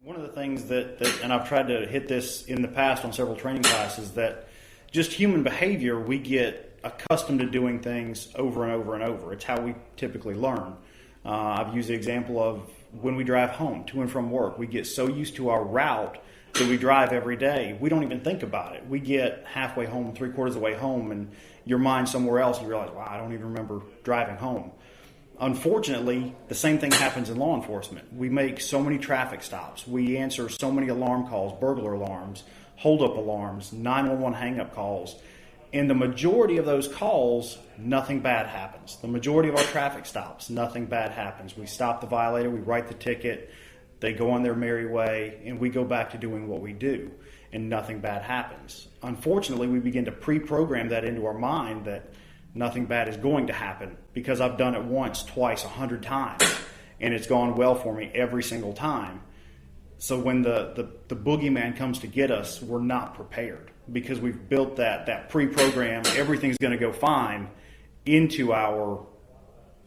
One of the things that, and I've tried to hit this in the past on several training classes, that just human behavior, we get accustomed to doing things over and over and over. It's how we typically learn. I've used the example of when we drive home to and from work. We get so used to our route that we drive every day, we don't even think about it. We get halfway home, 3/4 of the way home, and your mind's somewhere else. You realize, wow, I don't even remember driving home. Unfortunately, the same thing happens in law enforcement. We make so many traffic stops. We answer so many alarm calls, burglar alarms, holdup alarms, 911 hang-up calls. In the majority of those calls, nothing bad happens. The majority of our traffic stops, nothing bad happens. We stop the violator, we write the ticket, they go on their merry way, and we go back to doing what we do, and nothing bad happens. Unfortunately, we begin to pre-program that into our mind that nothing bad is going to happen because I've done it once, twice, 100 times, and it's gone well for me every single time. So when the boogeyman comes to get us, we're not prepared because we've built that pre-program, everything's going to go fine, into our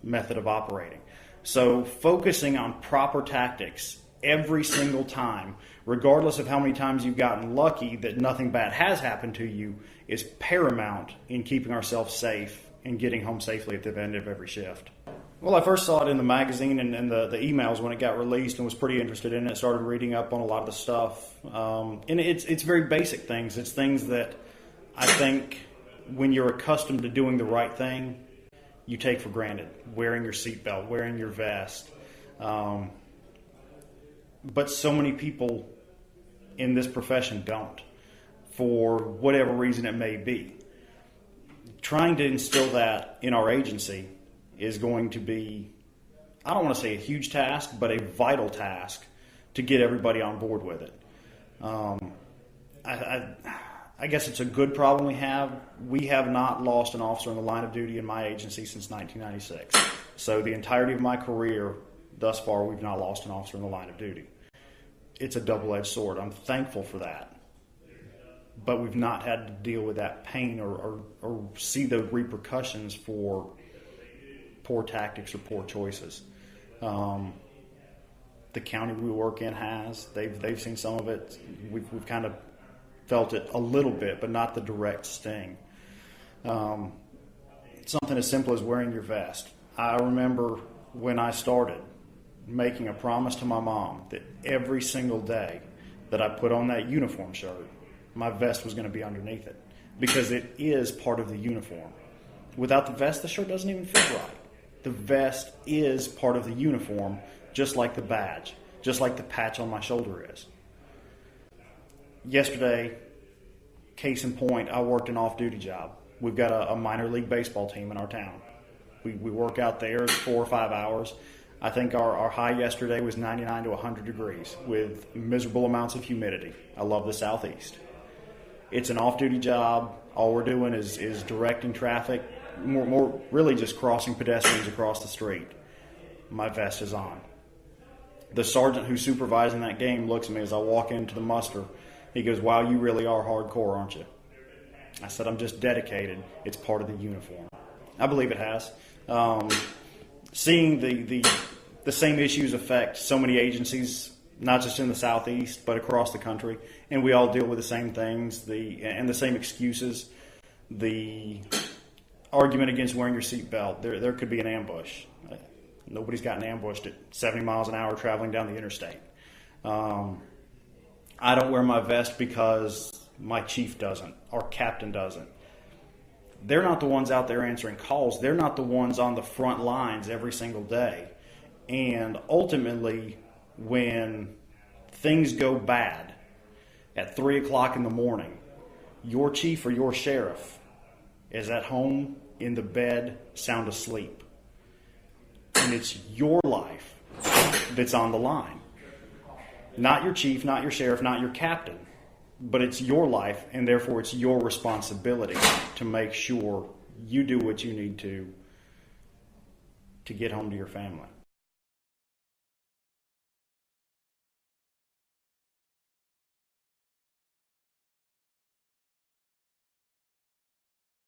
method of operating. So focusing on proper tactics every single time, regardless of how many times you've gotten lucky that nothing bad has happened to you, is paramount in keeping ourselves safe and getting home safely at the end of every shift. Well, I first saw it in the magazine and the emails when it got released and was pretty interested in it. Started reading up on a lot of the stuff. And it's very basic things. It's things that I think when you're accustomed to doing the right thing, you take for granted. Wearing your seatbelt, wearing your vest. But so many people in this profession don't, for whatever reason it may be. Trying to instill that in our agency is going to be, I don't want to say a huge task, but a vital task to get everybody on board with it. I guess it's a good problem we have. We have not lost an officer in the line of duty in my agency since 1996. So the entirety of my career thus far, we've not lost an officer in the line of duty. It's a double-edged sword. I'm thankful for that. But we've not had to deal with that pain or see the repercussions for poor tactics or poor choices. The county we work in has. They've seen some of it. We've kind of felt it a little bit, but not the direct sting. Something as simple as wearing your vest. I remember when I started making a promise to my mom that every single day that I put on that uniform shirt, my vest was going to be underneath it because it is part of the uniform. Without the vest, the shirt doesn't even fit right. The vest is part of the uniform, just like the badge, just like the patch on my shoulder is. Yesterday, case in point, I worked an off-duty job. We've got a minor league baseball team in our town. We work out there. It's 4 or 5 hours. I think our high yesterday was 99 to 100 degrees with miserable amounts of humidity. I love the Southeast. It's an off-duty job. All we're doing is directing traffic, more really just crossing pedestrians across the street. My vest is on. The sergeant who's supervising that game looks at me as I walk into the muster. He goes, "Wow, you really are hardcore, aren't you?" I said, "I'm just dedicated. It's part of the uniform." I believe it has. Seeing the same issues affect so many agencies, not just in the Southeast, but across the country, and we all deal with the same things, and the same excuses. The argument against wearing your seatbelt, there could be an ambush. Nobody's gotten ambushed at 70 miles an hour traveling down the interstate. I don't wear my vest because my chief doesn't, our captain doesn't. They're not the ones out there answering calls. They're not the ones on the front lines every single day. And ultimately, when things go bad at 3 o'clock in the morning, your chief or your sheriff is at home in the bed, sound asleep. And it's your life that's on the line. Not your chief, not your sheriff, not your captain. But it's your life, and therefore it's your responsibility to make sure you do what you need to get home to your family.